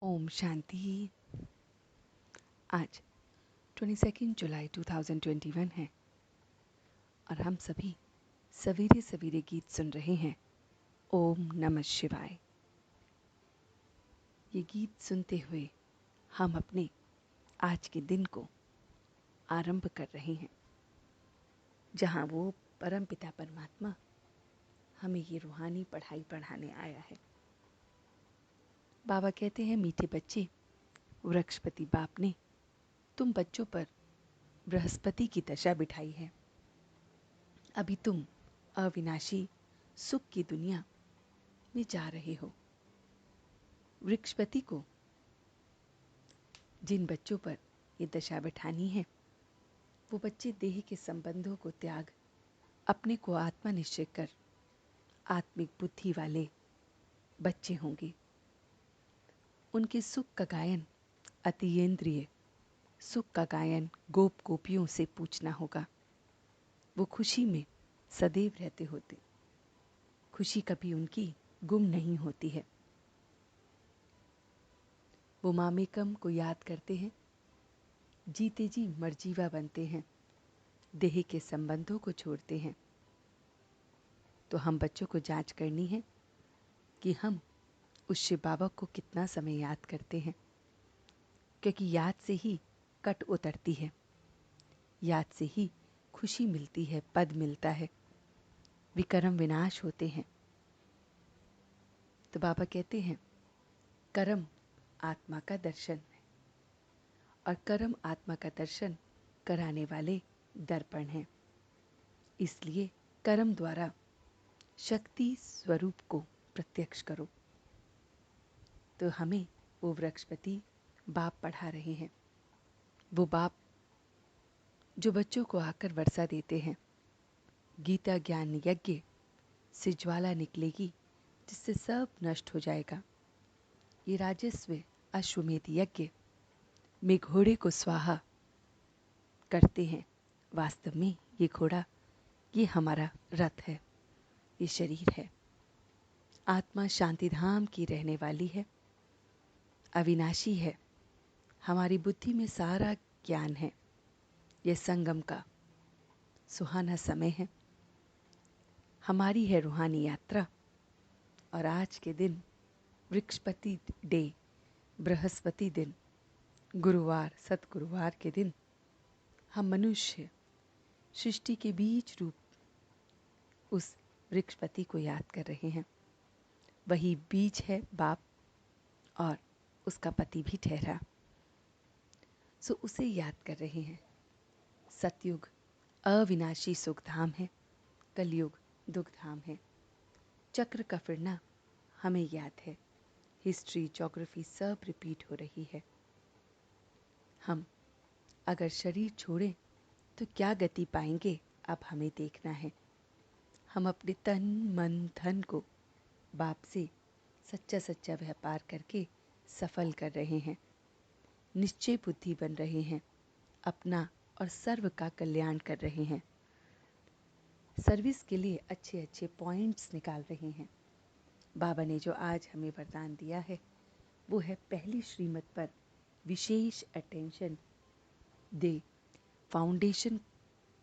ओम शांति। आज 22 जुलाई 2021 है और हम सभी सवेरे सवेरे गीत सुन रहे हैं। ओम नमः शिवाय। ये गीत सुनते हुए हम अपने आज के दिन को आरंभ कर रहे हैं, जहाँ वो परमपिता परमात्मा हमें ये रूहानी पढ़ाई पढ़ाने आया है। बाबा कहते हैं, मीठे बच्चे, वृक्षपति बाप ने तुम बच्चों पर बृहस्पति की दशा बिठाई है। अभी तुम अविनाशी सुख की दुनिया में जा रहे हो। वृक्षपति को जिन बच्चों पर ये दशा बिठानी है, वो बच्चे देह के संबंधों को त्याग अपने को आत्मा निश्चय कर आत्मिक बुद्धि वाले बच्चे होंगे। उनके सुख का गायन अतीन्द्रिय सुख का गायन गोप गोपियों से पूछना होगा। वो खुशी में सदैव रहते होते, खुशी कभी उनकी गुम नहीं होती है। वो मामेकम को याद करते हैं, जीते जी मरजीवा बनते हैं, देह के संबंधों को छोड़ते हैं। तो हम बच्चों को जांच करनी है कि हम उस शिव बाबा को कितना समय याद करते हैं, क्योंकि याद से ही कट उतरती है, याद से ही खुशी मिलती है, पद मिलता है, विकर्म विनाश होते हैं। तो बाबा कहते हैं, कर्म आत्मा का दर्शन है और कर्म आत्मा का दर्शन कराने वाले दर्पण हैं। इसलिए कर्म द्वारा शक्ति स्वरूप को प्रत्यक्ष करो। तो हमें वो वृक्षपति बाप पढ़ा रहे हैं, वो बाप जो बच्चों को आकर वर्षा देते हैं। गीता ज्ञान यज्ञ से ज्वाला निकलेगी जिससे सब नष्ट हो जाएगा। ये राजस्व अश्वमेध यज्ञ में घोड़े को स्वाहा करते हैं। वास्तव में ये घोड़ा, ये हमारा रथ है, ये शरीर है। आत्मा शांतिधाम की रहने वाली है, अविनाशी है। हमारी बुद्धि में सारा ज्ञान है। यह संगम का सुहाना समय है, हमारी है रूहानी यात्रा। और आज के दिन वृक्षपति डे, बृहस्पति दिन, गुरुवार, सतगुरुवार के दिन हम मनुष्य सृष्टि के बीच रूप उस वृक्षपति को याद कर रहे हैं। वही बीज है बाप और उसका पति भी ठहरा, सो उसे याद कर रहे हैं। सतयुग अविनाशी सुखधाम है, कलयुग दुखधाम है। चक्र का फिरना हमें याद है, हिस्ट्री ज्योग्राफी सब रिपीट हो रही है। हम अगर शरीर छोड़ें तो क्या गति पाएंगे, अब हमें देखना है। हम अपने तन मन धन को बाप से सच्चा सच्चा व्यापार करके सफल कर रहे हैं, निश्चय बुद्धि बन रहे हैं, अपना और सर्व का कल्याण कर रहे हैं, सर्विस के लिए अच्छे अच्छे पॉइंट्स निकाल रहे हैं। बाबा ने जो आज हमें वरदान दिया है वो है, पहली श्रीमत पर विशेष अटेंशन दे, फाउंडेशन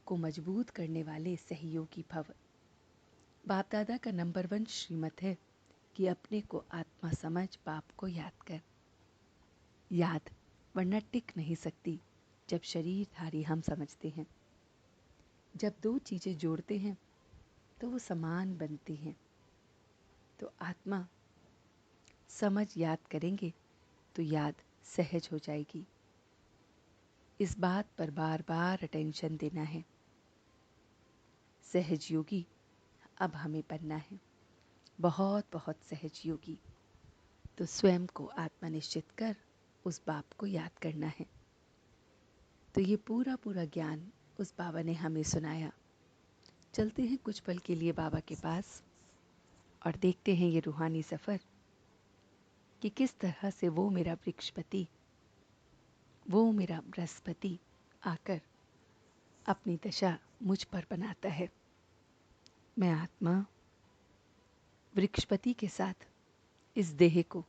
को मजबूत करने वाले सहयोगी भव। बाप दादा का नंबर 1 श्रीमत है कि अपने को आत्मा समझ बाप को याद कर। याद वरना टिक नहीं सकती जब शरीरधारी हम समझते हैं। जब दो चीजें जोड़ते हैं तो वो समान बनती हैं। तो आत्मा समझ याद करेंगे तो याद सहज हो जाएगी। इस बात पर बार बार अटेंशन देना है। सहज योगी अब हमें बनना है, बहुत बहुत सहज योगी। तो स्वयं को आत्मा निश्चित कर उस बाप को याद करना है। तो ये पूरा पूरा ज्ञान उस बाबा ने हमें सुनाया। चलते हैं कुछ पल के लिए बाबा के पास और देखते हैं ये रूहानी सफ़र कि किस तरह से वो मेरा वृक्षपति, वो मेरा बृहस्पति आकर अपनी दशा मुझ पर बनाता है। मैं आत्मा वृक्षपति के साथ इस देह को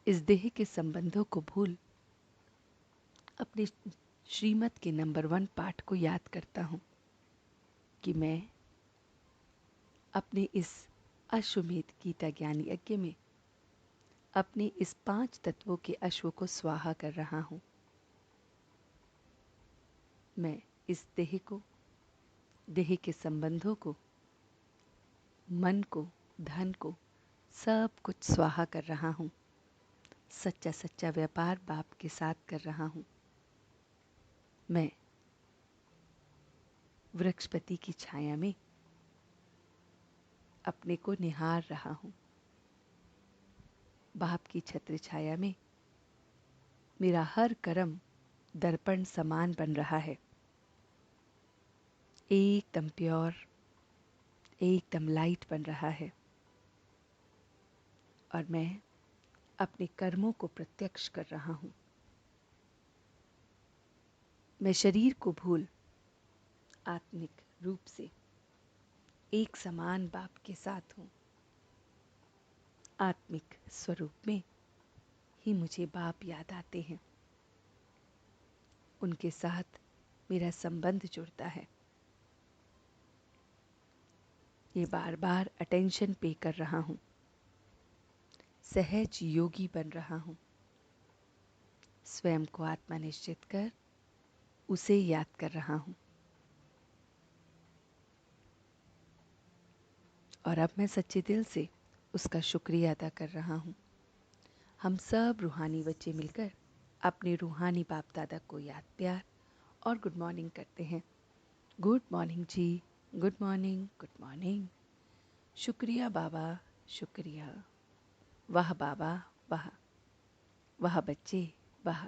इस देह के संबंधों को भूल अपने श्रीमत के नंबर 1 पाठ को याद करता हूँ कि मैं अपने इस अश्वमेध गीता ज्ञान यज्ञ में अपने इस 5 तत्वों के अश्व को स्वाहा कर रहा हूँ। मैं इस देह को, देह के संबंधों को, मन को, धन को, सब कुछ स्वाहा कर रहा हूँ। सच्चा सच्चा व्यापार बाप के साथ कर रहा हूँ। मैं वृक्षपति की छाया में अपने को निहार रहा हूँ। बाप की छत्र छाया में मेरा हर कर्म दर्पण समान बन रहा है, एकदम प्योर, एकदम लाइट बन रहा है। और मैं अपने कर्मों को प्रत्यक्ष कर रहा हूँ। मैं शरीर को भूल आत्मिक रूप से एक समान बाप के साथ हूँ। आत्मिक स्वरूप में ही मुझे बाप याद आते हैं। उनके साथ मेरा संबंध जुड़ता है। ये बार बार अटेंशन पे कर रहा हूँ। सहज योगी बन रहा हूँ। स्वयं को आत्मा निश्चित कर उसे याद कर रहा हूँ। और अब मैं सच्चे दिल से उसका शुक्रिया अदा कर रहा हूँ। हम सब रूहानी बच्चे मिलकर अपने रूहानी बाप दादा को याद, प्यार और गुड मॉर्निंग करते हैं। गुड मॉर्निंग जी, गुड मॉर्निंग, गुड मॉर्निंग। शुक्रिया बाबा, शुक्रिया। वाह बाबा, वाह। वाह बच्चे, वाह।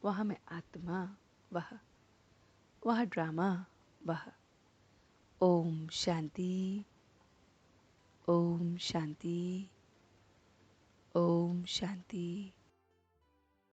वाह मैं आत्मा, वाह। वाह ड्रामा, वाह। ओम शांति, ओम शांति, ओम शांति।